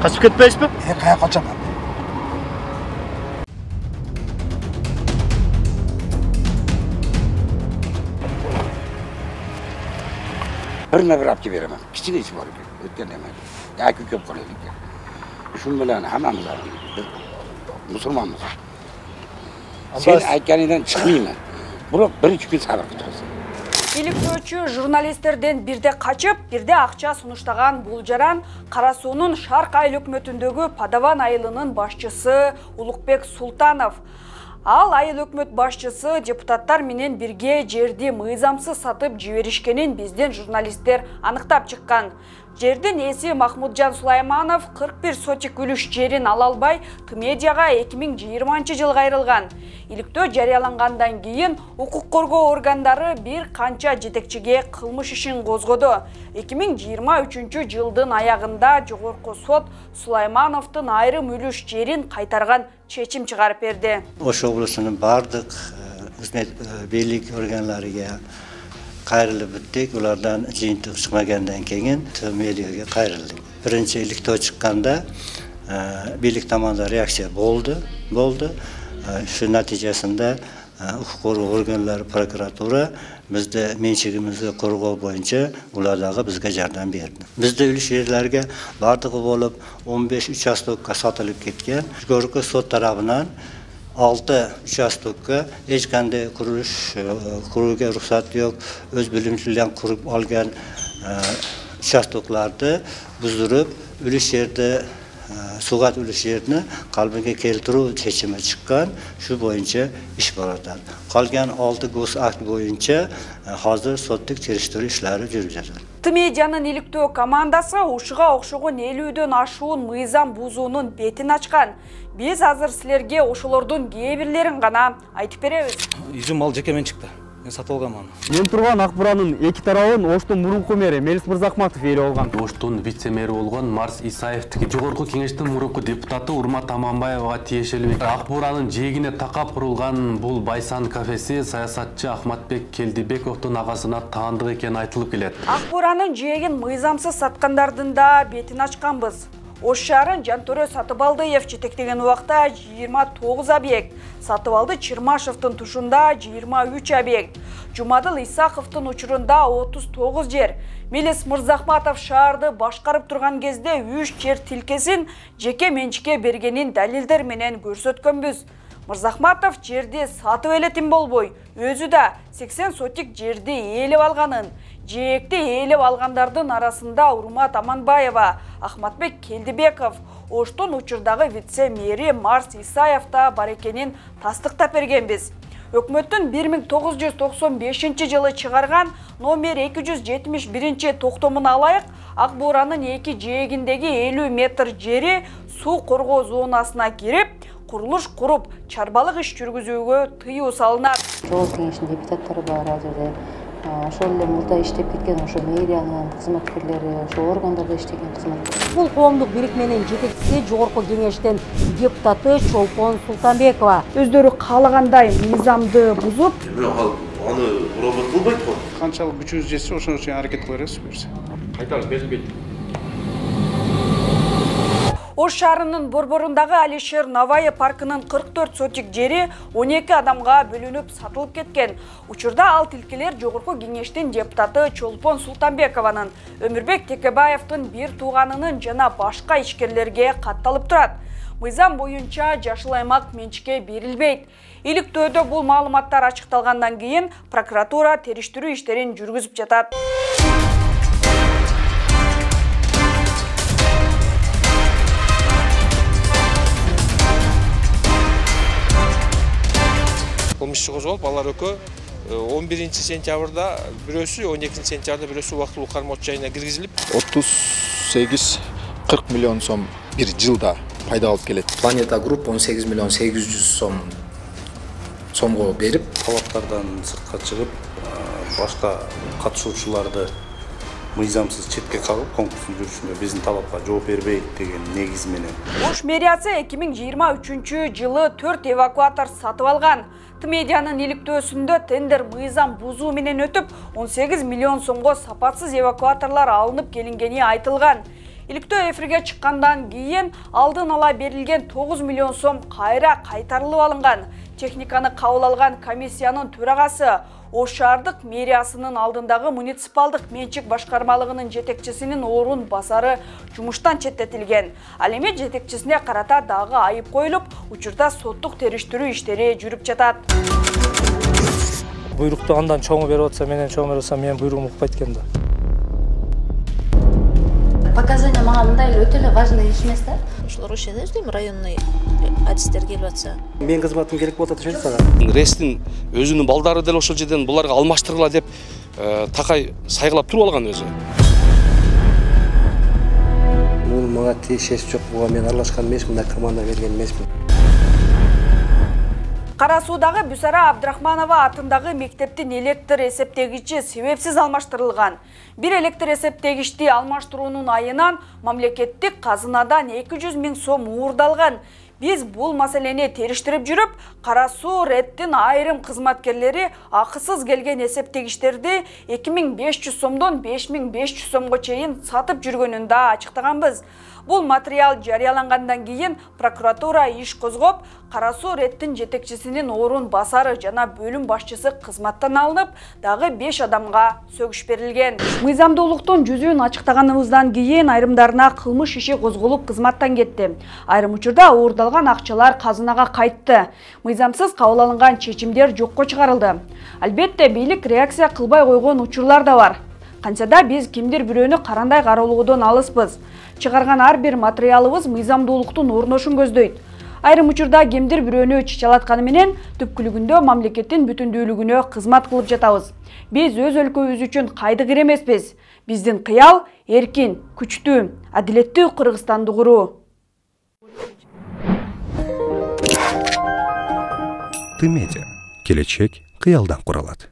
Kaçıp ketpeysiz mi? Kaya kaçamam. Birine bir apki veremem. Kichik iş var. Ötken demem. Yaki köp kolaylık. Şun bilen hammamiz bir musulmonmiz. Sen aytganidan chiqmayman. Biroq 1-2 kun sabr qilasiz. Иликтөөчү журналисттерден бирде качып, бирде акча сунуштаган бул жаран Кара суунун Шарк айыл өкмөтүндөгү Падаван айылынын башчысы Улукбек Султанов. Ал айыл өкмөт башчысы депутаттар менен бирге жерди мыйзамсыз сатып жиберишкенин бизден журналисттер аныктап чыккан. Жердин ээси Махмуджан Сулайманов 41 сотик үлүш жерин ала албай Тмедияга 2020-жылга айрылган. Иликтөө жарыялангандан кийин укук коргоо органдары бир канча жетекчиге кылмыш ишин козгоду. 2023-жылдын аягында жогорку сот Сулаймановдун айрым үлүш жерин кайтарган чечим чыгарып берди. Ош облусунун бардык бийлик органдарыга кайрылып бүттүк. Улардан жыйынтык чыкмагандан кийин мэрияга кайрылдык. Биринчи иликтөө чыкканда бийлик таманда реакция болду. Şu natijasında hukuk korgоо organları, prokuratura bizde mençigimizni korgоо boyunca ulardagı bizge jardam berdi. Bizde ülüş yerlerge bardığı bolup 15 uchastokka satılıp ketken. Jogorku sot tarafından 6 uchastokka hech qanday quruga ruxsat yo'q, öz bilimchilar qurib olgan uchastoklarni buzdirib, ülüş yerde Sugat uluş yerini kalbine keltiru çeçime çıkan şu boyunca iş baradan. Kalgan 6 gos akt boyunca hazır sottik teriştiri işleri жүргүзөт. Тмедиянын иликтөө командасы ушуга окшогон 50дөн ашуун мыйзам бузуунун бетин ачкан. Биз азыр силерге ошолордун кээ бирлерин гана айтып беребиз. Изим мал жеке мен чыкты. Мен сатып алгам аны. Мен турган Ак Буранын эки тарабын Оштун мурунку мэри Мелис Мырзахматов ээлеп алган. Оштун вице-мэри болгон Марс Исаевдики жогорку кеңештин мурунку депутаты Урмат Аманбаевага тиешелүү. Ак Буранын жээгине такап курулган бул Байсан кафеси саясатчы Ахматбек Келдибековдун агасына таандык экени айтылып келет. Ак Буранын жээгин мыйзамсыз саткандардын да бетин ачканбыз. Ош шаарын Жантөрө Сатыбалдыев жетектеген убакта 29 объект, Сатыбалды Чырмашевдин тушунда 23 объект, Жумадыл Исаховдун учурунда 39 жер, Мелис Мырзахматов шаарды башкарып турган кезде 3 жер тилкесин жеке менчикке бергенин далилдер менен көрсөткөнбүз. Мырзахматов жерди сатып элетин болбой, өзү да 80 сотик жерди ээлеп алганын. Жээгти ээлеп алгандардын арасында Урмат Аманбаева, Ахматбек Келдибеков, Оштун учурдагы вице-мэри Марс Исаев да бар экенин тастыктап бергенбиз. Өкмөттүн 1995-жылы чыгарган номер 271-токтомун алайык, Ак Буранын 2 жээгиндеги 50 метр жери суу коргоо зонасына кирип, курулуш куруп, чарбалык иш жүргүзүүгө тыюу салынат. Жогорку кеңештин депутаттары бар азырда. Ошол эле мурда иштеп кеткен ошо мэриянын кызматкерлери, ошо органдарда иштеген кызматкерлер. Бул коомдук бирикменин жетекчиси жогорку кеңештин депутаты Чолпон Султанбекова. Өздөрү каалагандай мыйзамды бузуп, Аны робот кылбайт го. Канчалык күчүбүз жетсе, ошон үчүн аракет кылабыз берсе. Айталы берилбейт. Ош шаарынын борборундагы Алишер Наваев паркынын 44 сотик жери 12 адамга бөлүнүп сатылып кеткен. Учурда ал тилкелер жогорку кеңештин депутаты Чолпон Султанбекованын, Өмүрбек Текебаевдин бир тууганынын жана башка ишкерлерге катталып турат. Мыйзам боюнча жашыл аймак менчикке берилбейт. Иликтөөдө бул маалыматтар ачыкталгандан кийин прокуратура териштирүү иштерин жүргүзүп жатат. Кылмыш иши козголуп, алар экөө 11 сентябрда бирөөсү, 12 сентябрда бирөөсү убактылуу кармоо жайына киргизилип, 38-40 миллион сом бир жылда пайда алып келет. Планета Групп 18 миллион 800 сомго берип, талаптардан сыртка чыгып, башка катышуучуларды мыйзамсыз четке кагып, конкурстун жүрүшүндө биздин талапка жооп бербейт деген негиз менен. Ош мэриясы 2023-жылы 4 эвакуатор сатып алган. Тмедиянын иликтөөсүндө тендер мыйзам бузуу менен өтүп, 18 миллион сомго сапатсыз эвакуаторлар алынып келингени айтылган. Иликтөө эфирге чыккандан кийин алдын ала берилген 9 миллион сом кайра кайтарылып алынган. Техниканы кабыл алган комиссиянын төрагасы Ош шаардык мэриясынын алдындагы муниципалдык менчик башкармалыгынын жетекчисинин орун басары жумуштан четтетилген. Ал эми жетекчисине карата дагы айып коюлуп, учурда соттук териштирүү иштери жүрүп жатат. Буйрукту андан чоңу берип атса, менен чоңу берип атса, менин буйругум укпайт экен да. Показания мага мындай эле өтө эле важный иш эмес да. Ошолор ошол жерде районный адистер келип атса. Мен кызматым керек болот атышат сага. Рестин өзүнүн балдары деле ошол жерден буларга алмаштыргыла деп такай сайгылап туруп алган өзү. Бул мага тиешеси жок, буга мен аралашкан эмесмин, мындай команда берген эмесмин. Кара Суудагы Бүсара Абдрахманова атындагы мектептин электр эсептегичи себепсиз алмаштырылган. Бир электр эсептегичти алмаштыруунун айынан мамлекеттик казынадан 200 000 сом уурдалган. Биз бул маселени териштирип жүрүп, Кара Суу РЭДтин айрым кызматкерлери акысыз келген эсептегичтерди 2500 сомдон 5500 сомго чейин сатып жүргөнүн да ачыктаганбыз. Бул материал жарыялангандан кийин прокуратура иш козгоп, Кара Суу РЭДтин жетекчисинин орун басары жана бөлүм башчысы кызматтан алынып, дагы 5 адамга сөгүш берилген. Мыйзамдуулуктун жүзүн ачыктаганыбыздан кийин айрымдарына кылмыш иши козголуп кызматтан кетти. Айрым учурда уурдалган акчалар казынага кайтты. Мыйзамсыз кабыл алынган чечимдер жокко чыгарылды. Албетте бийлик реакция кылбай койгон учурлар да бар. Кантса да биз кимдир бирөөнү карандай кароологодон алыспыз. Чыгарган ар бир материалыбыз мыйзамдуулуктун орношун көздөйт. Айрым учурда кимдир бирөөнү чычалатканы менен түпкүлүгүндө мамлекеттин бүтүндүүлүгүнө кызмат кылып жатабыз. Биз өз өлкөбүз үчүн кайдыгыр эмеспиз. Биздин кыял эркин, күчтүү, адилеттүү Кыргызстанды куруу. Ты медиа. Келечек кыялдан куралат.